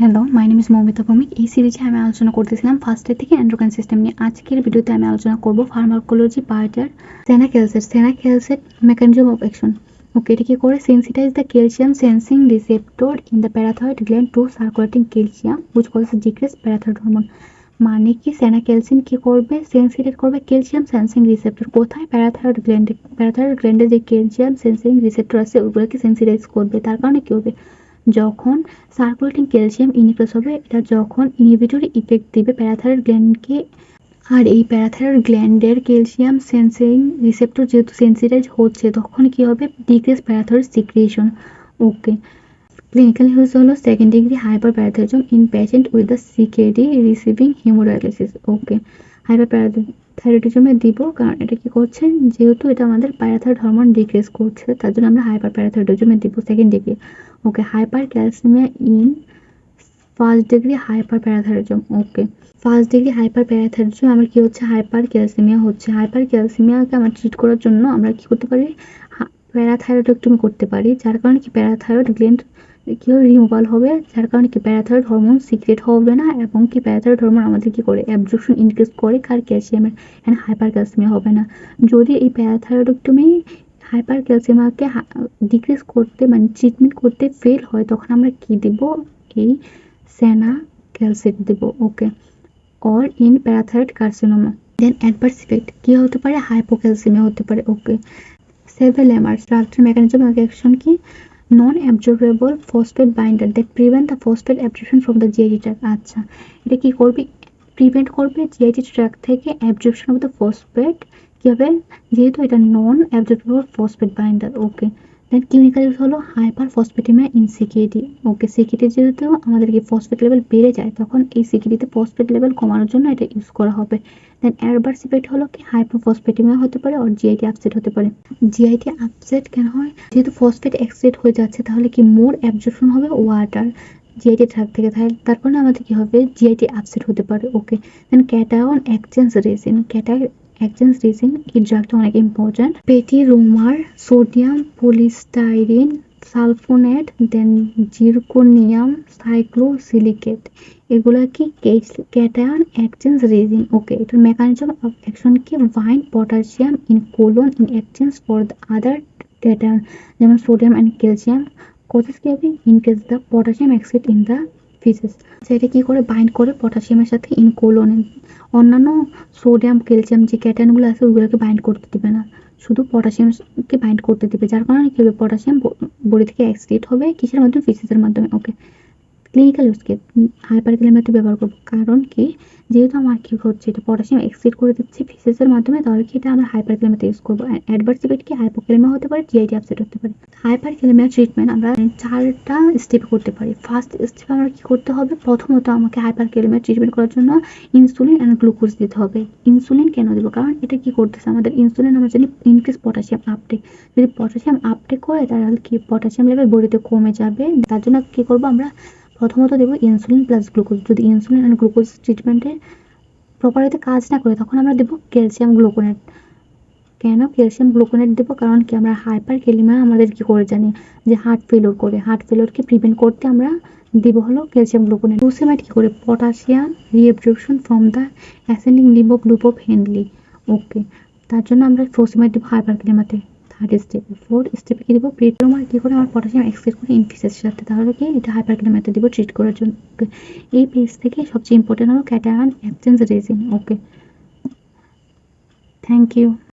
Hello, my name is Moumita Bhowmik. এই সিরিজে আমি আলোচনা করতেছিলাম ফার্স্ট ইয়ার থেকে এন্ডোক্রাইন সিস্টেম নিয়ে। আজকের ভিডিওতে আমি আলোচনা করব ফার্মাকোলজি পার্টের cinacalcet mechanism of action. Okay, এটা কি করে? Sensitize the calcium sensing receptor in the parathyroid gland to circulating calcium which causes decrease parathyroid hormone. মানে কি, সেনাক্যালসিন কি করবে? সেন্সিটাইজ করবে ক্যালসিয়াম সেন্সিং রিসেপ্টর। কোথায়? প্যারাথয়েড গ্ল্যান্ডে। প্যারাথয়েড গ্ল্যান্ডে যে ক্যালসিয়াম সেন্সিং রিসেপ্টর আছে ওগুলোকে সেন্সিটাইজ করবে। তার কারণে কি হবে? যখন সার্কুলেটিং ক্যালসিয়াম ইনক্রিজ হবে, এটা যখন ইনহিবিটরি ইফেক্ট দিবে প্যারাথাইরয়েড গ্ল্যান্ডকে, আর এই প্যারাথাইরয়েড গ্ল্যান্ডের ক্যালসিয়াম সেন্সিং রিসেপ্টর যেহেতু সেন্সিটাইজ হচ্ছে, তখন কি হবে? Decrease parathyroid secretion. Okay, clinical use হলো second degree hyperparathyroidism in patient with the CKD receiving hemodialysis. Okay, হাইপার প্যারাথাইরয়েডিজমে দিব, কারণ এটা কি করছে? যেহেতু এটা আমাদের প্যারাথাইরয়েড হরমোন ডিক্রিজ করছে, তার জন্য আমরা হাইপার প্যারাথাইরয়েডিজমে দিব second degree. Okay, hyper calcaemia in first degree hyper parathyroidism. Okay, first degree hyper parathyroidism আমার কি হচ্ছে? হাইপার ক্যালসিমিয়া হচ্ছে। হাইপার ক্যালসিমিয়াকে আমরা ট্রিট করার জন্য আমরা কি করতে পারি? প্যারাথাইরয়েডেক্টমি করতে পারি, যার কারণে কি প্যারাথাইরয়েড গ্ল্যান্ড কি হবে? রিমুভাল হবে, যার কারণে কি প্যারাথাইরয়েড হরমোন সিক্রেট হবে না, এবং কি প্যারাথাইরয়েড হরমোন আমাদের কি করে? অ্যাবজর্পশন ইনক্রিজ করে, কার? ক্যালসিয়ামের। এন্ড হাইপার ক্যালসিমিয়া হবে না। যদি এই প্যারাথাইরয়েডেক্টমি হাইপার ক্যালসিয়ামকে ডিক্রিজ করতে মানে ট্রিটমেন্ট করতে ফেল হয়, তখন আমরা কি দিব? এই সেনাক্যালসেট দিব। Okay, or in parathyroid carcinoma. Then adverse effect কি হতে পারে? হাইপোক্যালসিমিয়া হতে পারে। Okay, sevelamer structure mechanism of action কি? non-absorbable phosphate binder that prevent the phosphate absorption from the GIT tract। আচ্ছা, এটা কি করবে? প্রিভেন্ট করবে GIT ট্র্যাক্ট থেকে অ্যাবজর্পশন অফ দ্য ফসফেট। কি হবে? যেহেতু এটা non absorbable phosphate binder. Okay, then clinical use হলো hyperphosphatemia in CKD. Okay, CKD যেহেতু আমাদের কি ফসফেট লেভেল বেড়ে যায়, তখন এই সিকেডিতে ফসফেট লেভেল কমানোর জন্য এটা ইউজ করা হবে। দেন অ্যাডভার্স ইফেক্ট হলো কি? হাইপোফসফেটিমিয়া হতে পারে, আর জিআইটি আপসেট হতে পারে। জিআইটি আপসেট কেন হয়? যেহেতু ফসফেট এক্সিড হয়ে যাচ্ছে, তাহলে কি মোর অ্যাবজর্পশন হবে ওয়াটার জিআইটি ট্র্যাক থেকে, তারপরে আমাদের কি হবে? জিআইটি আপসেট হতে পারে। Okay, then cation exchange resin. Cation exchange resin এই ড্রাগটা অনেক important. Patiromer, sodium polystyrene sulfonate, then zirconium cyclosilicate, এগুলো কি? Cation exchange resin. ওকে, এটার মেকানিজম অফ অ্যাকশন কি? Bind potassium in colon in exchange for the other cation, যেমন sodium and calcium. Causes কি হবে? Increase the potassium exceed in the ফিসেস। সেটা কি করে? বাইন্ড করে পটাশিয়ামের সাথে ইন কোলনে। অন্যান্য সোডিয়াম ক্যালসিয়াম যে ক্যাটায়নগুলো আছে ওগুলোকে বাইন্ড করতে দিবে না, শুধু পটাশিয়ামকে বাইন্ড করতে দিবে, যার কারণে কি হবে? পটাশিয়াম বডি থেকে এক্সক্রিট হবে কিসের মাধ্যমে? ফিসেসের মাধ্যমে। ওকে, ক্লিনিক্যাল ইউজকে হাইপার ক্যালসিয়ামকে ব্যবহার করবো, কারণ কি? যেহেতু আমার কি হচ্ছে? এটা পটাশিয়াম এক্সক্রিট করে দিচ্ছে ফিসেসের মাধ্যমে, তাহলে কি এটা আমরা হাইপার ক্যালসিয়ামতে ইউজ করবো। অ্যাডভার্স ইফেক্ট কি? হাইপোক্যালেমিয়া হতে পারে, জিআইটি আপসেট হতে পারে। হাইপার ক্যালসিয়াম ট্রিটমেন্ট আমরা 4টা স্টেপ করতে পারি। ফার্স্ট স্টেপ আমরা কি করতে হবে? প্রথমত আমাকে হাইপার ক্যালসিয়াম ট্রিটমেন্ট করার জন্য ইনসুলিন অ্যান্ড গ্লুকোজ দিতে হবে। ইনসুলিন কেন দেবো? কারণ এটা কি করতেছে? আমাদের ইনসুলিন আমরা জানি ইনক্রিজ পটাশিয়াম আপটেক। যদি পটাশিয়াম আপটেক করে, তাহলে কি পটাশিয়াম লেভেল বডিতে কমে যাবে। তার জন্য কি করবো? আমরা প্রথমত দেবো ইনসুলিন প্লাস গ্লুকোজ। যদি ইনসুলিন অ্যান্ড গ্লুকোজ ট্রিটমেন্টে প্রপারলি কাজ না করে, তখন আমরা দেবো ক্যালসিয়াম গ্লুকোনেট। কেন ক্যালসিয়াম গ্লুকোনেট দেবো? কারণ কি? আমরা হাইপার ক্যালসিয়াম আমাদের কি করে জানি যে হার্ট ফেলিওর করে, হার্ট ফেলিওরকে প্রিভেন্ট করতে আমরা দিব হলো ক্যালসিয়াম গ্লুকোনেট। ফুসেমাইড কি করে? Potassium reabsorption from the ascending limb of loop of Henle. Okay, তার জন্য আমরা ফুসেমাইড দেবো হাইপার ক্যালসিয়ামে। থার্ড স্টেপ, ফোর্থ স্টেপে কি দেবো? প্রিটোমার কি করে? আমার পটাশিয়াম এক্সক্রিট করে ইনফিসেসের সাথে, তাহলে কি? এটা হাইপার ক্যালসিয়ামে দিব ট্রিট করার জন্য। ওকে, এই পেজ থেকে সবচেয়ে ইম্পর্টেন্ট হলো cation exchange resin. Okay, thank you.